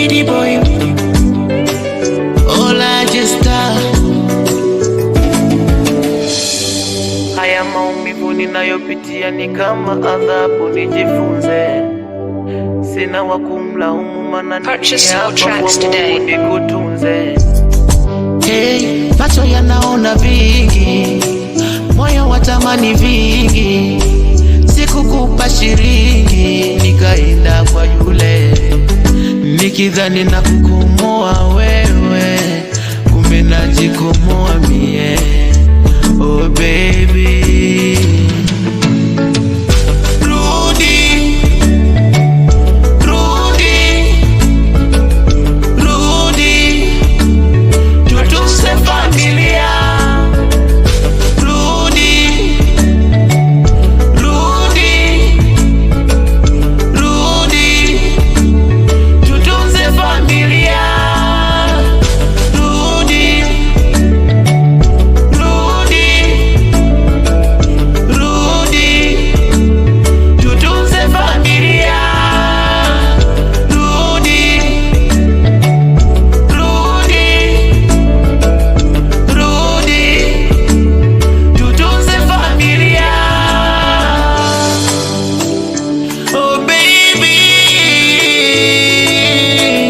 Speedy boy, Ola Jesta. Haya maumivu ninayopitia ni kama adhabu, nijifunze. Sina wa kumlaumu, maana nikutunze. Hey, macho yanaona vingi, moyo watamani vingi. Sikukupa shilingi, nikaenda kwa yule, nikidhani na kukomoa wewe, kumbe najikomoa mie. Oh baby,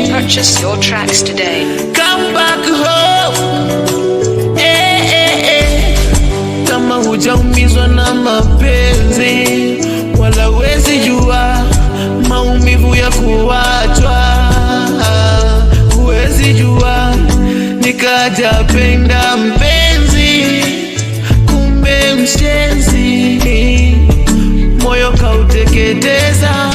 purchase your tracks today. Come back home. Kama hujaumizwa na mapenzi, wala wezi jua maumivu ya kuachwa. Huwezi jua nikaja penda mpenzi, kumbe mshenzi, moyo kauteketeza.